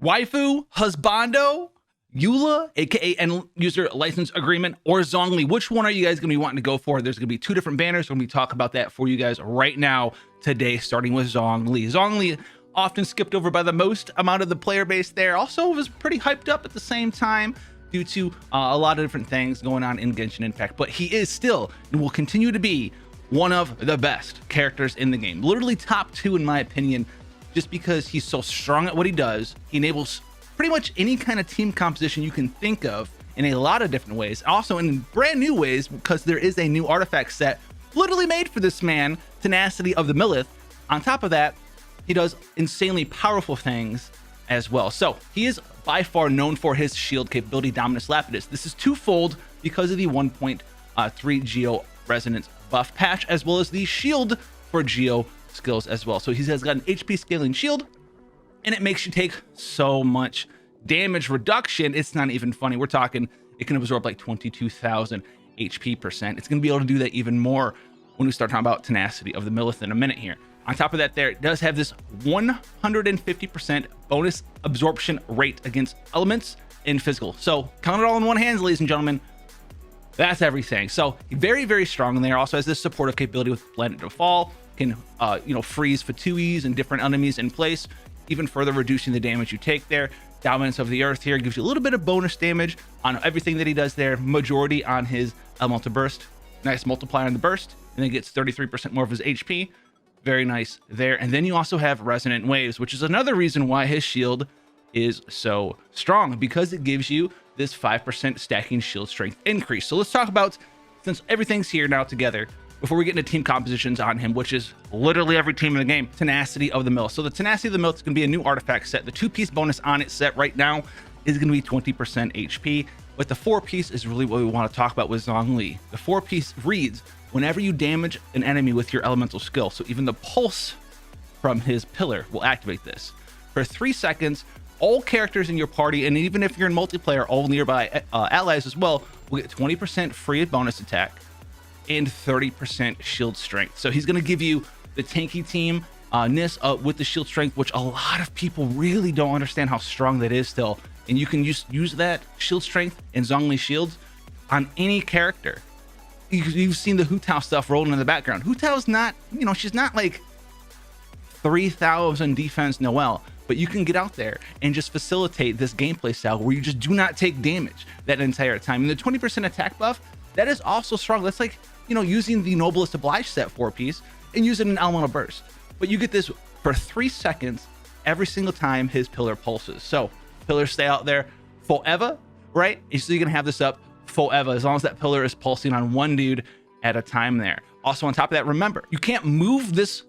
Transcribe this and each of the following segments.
Waifu, Husbando, Eula, aka end user license agreement, or Zhongli. Which one are you guys going to be wanting to go for? There's going to be 2 different banners. We're going to be talking about that for you guys right now today, starting with Zhongli. Zhongli, often skipped over by the most amount of the player base there. Also was pretty hyped up at the same time due to a lot of different things going on in Genshin Impact, but he is still and will continue to be one of the best characters in the game. Literally top 2 in my opinion, just because he's so strong at what he does. He enables pretty much any kind of team composition you can think of in a lot of different ways. Also in brand new ways, because there is a new artifact set literally made for this man, Tenacity of the Millith. On top of that, he does insanely powerful things as well. So he is by far known for his shield capability, Dominus Lapidus. This is twofold because of the 1.3 Geo Resonance buff patch, as well as the shield for Geo skills as well. So he has got an HP scaling shield, and it makes you take so much damage reduction. It's not even funny. We're talking, it can absorb like 22,000 HP percent. It's going to be able to do that even more when we start talking about Tenacity of the Millith in a minute here. On top of that, there, it does have this 150% bonus absorption rate against elements in physical. So count it all in one hand, ladies and gentlemen. That's everything. So very, very strong in there. Also has this supportive capability with Blended to Fall. Can freeze Fatuis and different enemies in place, even further reducing the damage you take there. Dominance of the Earth here gives you a little bit of bonus damage on everything that he does there. Majority on his Elemental Burst. Nice multiplier on the burst, and then gets 33% more of his HP. Very nice there. And then you also have Resonant Waves, which is another reason why his shield is so strong, because it gives you this 5% stacking shield strength increase. So let's talk about, since everything's here now together, before we get into team compositions on him, which is literally every team in the game, Tenacity of the Millith. So the Tenacity of the Millith is going to be a new artifact set. The 2-piece bonus on it set right now is going to be 20% HP, but the 4-piece is really what we want to talk about with Zhongli. The 4-piece reads, whenever you damage an enemy with your elemental skill, so even the pulse from his pillar will activate this. For 3 seconds, all characters in your party, and even if you're in multiplayer, all nearby allies as well, will get 20% free bonus attack and 30% shield strength. So he's going to give you the tanky team ness with the shield strength, which a lot of people really don't understand how strong that is still. And you can use that shield strength and Zhongli shields on any character. You've seen the Hu Tao stuff rolling in the background. Hu Tao's not, she's not like 3,000 defense Noelle, but you can get out there and just facilitate this gameplay style where you just do not take damage that entire time. And the 20% attack buff, that is also strong. That's like, using the Noblest Oblige set 4-piece and using an Elemental Burst. But you get this for 3 seconds every single time his pillar pulses. So pillars stay out there forever, right? So you're going to have this up forever as long as that pillar is pulsing on one dude at a time there. Also on top of that, remember, you can't move this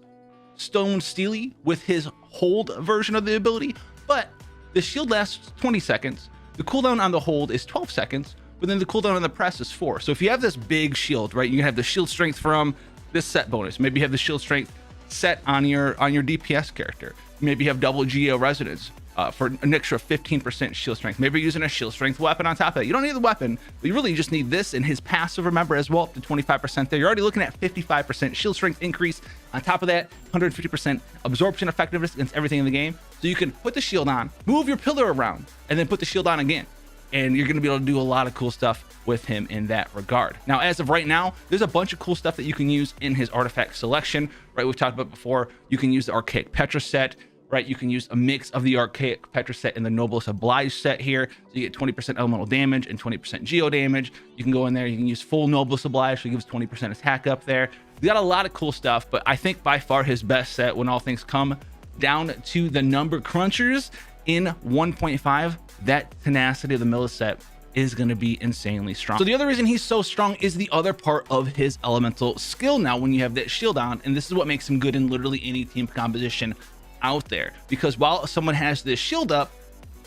Stone Steely with his hold version of the ability, but the shield lasts 20 seconds. The cooldown on the hold is 12 seconds, but then the cooldown on the press is 4. So if you have this big shield, right, you have the shield strength from this set bonus. Maybe you have the shield strength set on your DPS character. Maybe you have double Geo Resonance for an extra 15% shield strength. Maybe you're using a shield strength weapon on top of that. You don't need the weapon, but you really just need this and his passive, remember, as well, up to 25% there. You're already looking at 55% shield strength increase. On top of that, 150% absorption effectiveness against everything in the game. So you can put the shield on, move your pillar around, and then put the shield on again. And you're going to be able to do a lot of cool stuff with him in that regard. Now, as of right now, there's a bunch of cool stuff that you can use in his artifact selection, right? We've talked about before. You can use the Archaic Petra set, right? You can use a mix of the Archaic Petra set and the Noblest Oblige set here. So you get 20% elemental damage and 20% geo damage. You can go in there, you can use full Noblest Oblige, so it gives 20% attack up there. We got a lot of cool stuff, but I think by far his best set, when all things come down to the number crunchers in 1.5, that Tenacity of the Millith set is going to be insanely strong. So the other reason he's so strong is the other part of his elemental skill now when you have that shield on, and this is what makes him good in literally any team composition out there, because while someone has this shield up,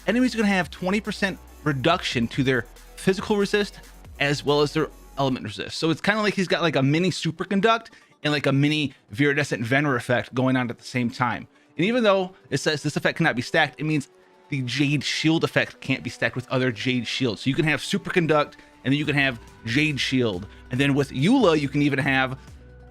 enemies are going to have 20% reduction to their physical resist as well as their element resist. So it's kind of like he's got like a mini superconduct and like a mini viridescent Vener effect going on at the same time. And even though it says this effect cannot be stacked, it means the Jade Shield effect can't be stacked with other Jade Shields. So you can have Superconduct, and then you can have Jade Shield. And then with Eula, you can even have,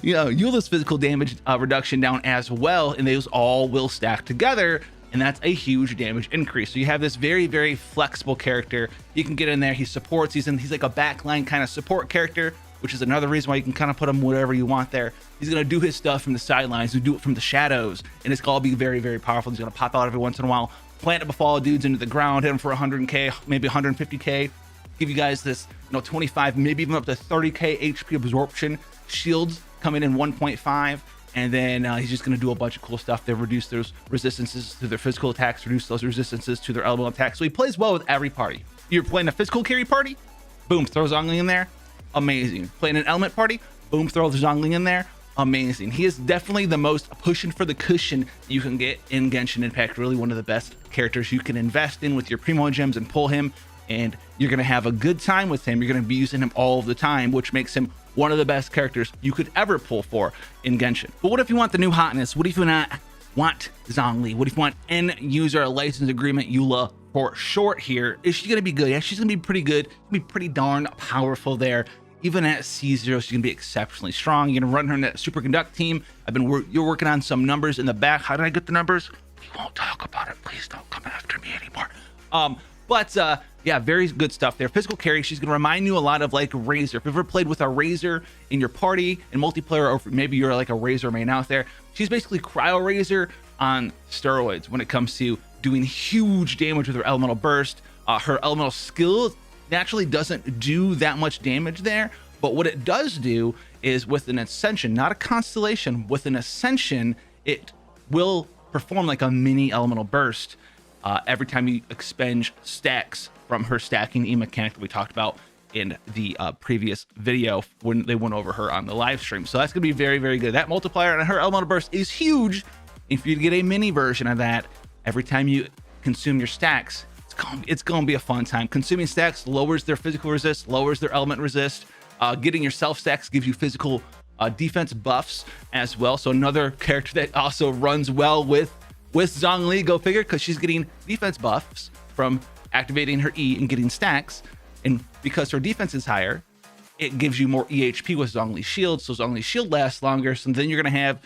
Eula's physical damage reduction down as well, and those all will stack together and that's a huge damage increase. So you have this very, very flexible character. You can get in there. He supports. He's like a backline kind of support character, which is another reason why you can kind of put him whatever you want there. He's going to do his stuff from the sidelines. He'll do it from the shadows, and it's going to be very, very powerful. He's going to pop out every once in a while, plant up a fall dudes into the ground, hit him for 100k, maybe 150k, give you guys this, 25, maybe even up to 30k HP absorption. Shields coming in 1.5, and then he's just going to do a bunch of cool stuff. They reduce those resistances to their physical attacks, reduce those resistances to their elemental attacks. So he plays well with every party. You're playing a physical carry party, boom, throw Zhongli in there, amazing. Playing an element party, boom, throw the Zhongli in there, amazing. He is definitely the most pushing for the cushion you can get in Genshin Impact. Really one of the best characters you can invest in with your Primo gems and pull him, and you're going to have a good time with him. You're going to be using him all the time, which makes him one of the best characters you could ever pull for in Genshin. But what if you want the new hotness? What if you not want Zhongli? What if you want end user license agreement Eula for short here? Is she going to be good? Yeah, she's going to be pretty good. She's gonna be pretty darn powerful there. Even at C0, she's going to be exceptionally strong. You're going to run her in that superconduct team. You're working on some numbers in the back. How did I get the numbers? We won't talk about it. Please don't come after me anymore. Yeah, very good stuff there. Physical carry, she's going to remind you a lot of like Razor. If you've ever played with a Razor in your party in multiplayer, or maybe you're like a Razor main out there, she's basically Cryo Razor on steroids when it comes to doing huge damage with her elemental burst. Her elemental skill naturally doesn't do that much damage there, but what it does do is with an ascension, not a constellation, with an ascension, it will perform like a mini elemental burst every time you expend stacks from her stacking E mechanic that we talked about in the previous video when they went over her on the live stream. So that's going to be very, very good. That multiplier on her elemental burst is huge. If you get a mini version of that, every time you consume your stacks, it's going to be a fun time. Consuming stacks lowers their physical resist, lowers their element resist. Getting your self stacks gives you physical defense buffs as well. So another character that also runs well with Zhongli, go figure, because she's getting defense buffs from activating her E and getting stacks. And because her defense is higher, it gives you more EHP with Zhongli's shield. So Zhongli's shield lasts longer. So then you're going to have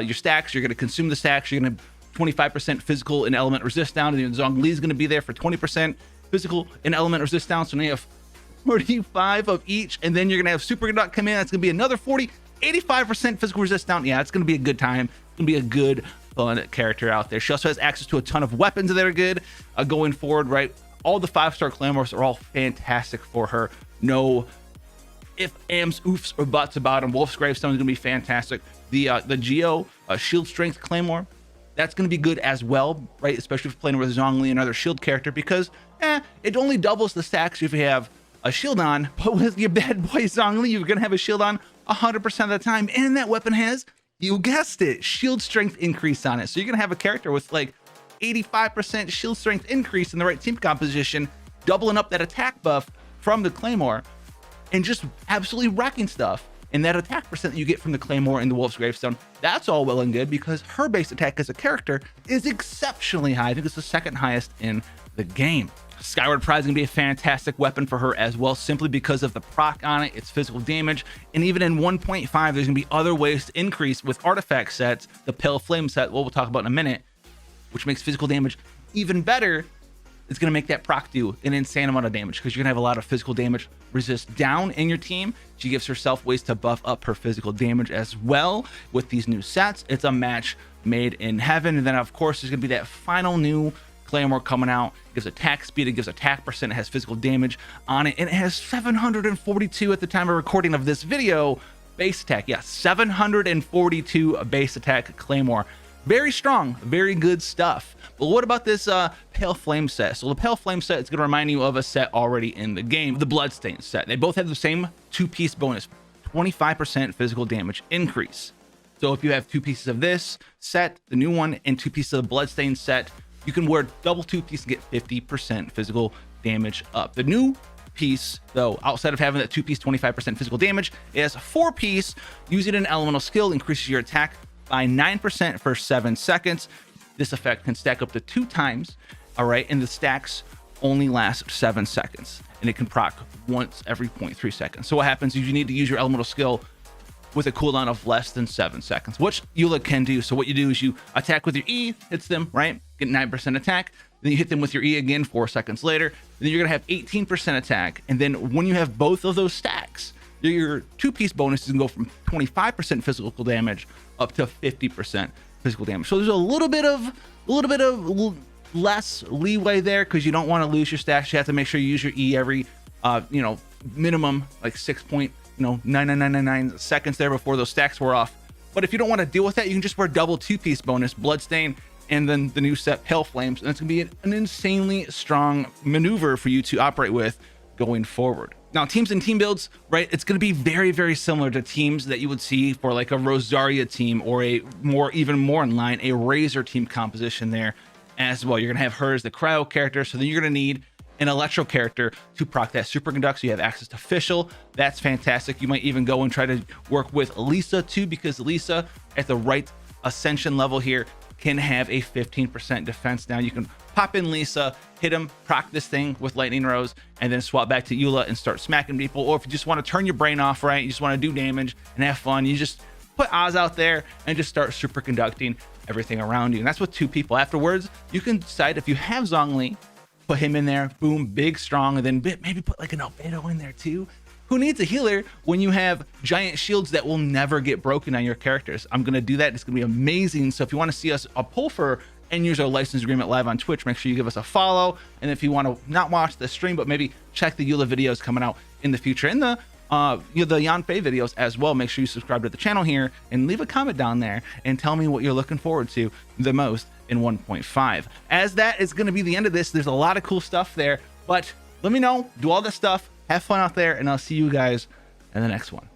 your stacks. You're going to consume the stacks. You're going to 25% physical and element resist down, and then Zhongli is going to be there for 20% physical and element resist down. So now you have 45 of each, and then you're going to have superconduct come in. That's going to be another 85% physical resist down. Yeah, it's going to be a good time. It's going to be a good, fun character out there. She also has access to a ton of weapons that are good going forward, right? All the 5-star claymores are all fantastic for her. No if, ands, oofs, or buts about them. Wolf's Gravestone is going to be fantastic. The Geo shield strength claymore, that's going to be good as well, right? Especially if you're playing with Zhongli, another shield character, because it only doubles the stacks if you have a shield on. But with your bad boy Zhongli, you're going to have a shield on 100% of the time. And that weapon has, you guessed it, shield strength increase on it. So you're going to have a character with like 85% shield strength increase in the right team composition, doubling up that attack buff from the Claymore, and just absolutely wrecking stuff. And that attack percent that you get from the Claymore and the Wolf's Gravestone, that's all well and good, because her base attack as a character is exceptionally high. I think it's the second highest in the game. Skyward Pride is going to be a fantastic weapon for her as well, simply because of the proc on it, its physical damage. And even in 1.5, there's going to be other ways to increase with artifact sets, the Pale Flame set, what we'll talk about in a minute, which makes physical damage even better. It's going to make that proc do an insane amount of damage, because you're going to have a lot of physical damage resist down in your team. She gives herself ways to buff up her physical damage as well with these new sets. It's a match made in heaven. And then, of course, there's going to be that final new Claymore coming out. It gives attack speed, it gives attack percent, it has physical damage on it, and it has 742 at the time of recording of this video base attack. Yeah, 742 base attack Claymore. Very strong, very good stuff. But what about this Pale Flame set? So the Pale Flame set is going to remind you of a set already in the game, the Bloodstain set. They both have the same 2-piece bonus, 25% physical damage increase. So if you have 2 pieces of this set, the new one, and 2 pieces of the Bloodstain set, you can wear double 2-piece and get 50% physical damage up. The new piece, though, outside of having that 2-piece 25% physical damage, is 4-piece. Using an elemental skill increases your attack by 9% for 7 seconds. This effect can stack up to 2 times, all right, and the stacks only last 7 seconds, and it can proc once every 0.3 seconds. So what happens is you need to use your elemental skill with a cooldown of less than 7 seconds, which Eula can do. So what you do is you attack with your E, hits them, right? Get 9% attack. Then you hit them with your E again 4 seconds later. Then you're gonna have 18% attack. And then when you have both of those stacks, your 2-piece bonuses can go from 25% physical damage up to 50% physical damage. So there's a little bit of less leeway there because you don't want to lose your stacks. You have to make sure you use your E every minimum like 6.99999 seconds there before those stacks were off. But if you don't want to deal with that, you can just wear double 2-piece bonus, Bloodstain, and then the new set Pale Flames, and it's gonna be an insanely strong maneuver for you to operate with going forward. Now, teams and team builds, right? It's going to be very, very similar to teams that you would see for like a Rosaria team or even more in line, a Razor team composition there as well. You're going to have her as the cryo character. So then you're going to need an electro character to proc that superconduct. So you have access to Fischl. That's fantastic. You might even go and try to work with Lisa too, because Lisa at the right ascension level here can have a 15% defense. Now you can pop in Lisa, hit him, proc this thing with Lightning Rose, and then swap back to Eula and start smacking people. Or if you just want to turn your brain off, right? You just want to do damage and have fun. You just put Oz out there and just start superconducting everything around you. And that's with 2 people. Afterwards, you can decide if you have Zhongli, put him in there, boom, big, strong, and then maybe put like an Albedo in there too. Who needs a healer when you have giant shields that will never get broken on your characters? I'm going to do that. It's going to be amazing. So if you want to see us pull for end user license agreement live on Twitch, make sure you give us a follow. And if you want to not watch the stream, but maybe check the Eula videos coming out in the future, and the Yanfei videos as well, make sure you subscribe to the channel here and leave a comment down there and tell me what you're looking forward to the most in 1.5. As that is going to be the end of this. There's a lot of cool stuff there, but let me know, do all this stuff, have fun out there, and I'll see you guys in the next one.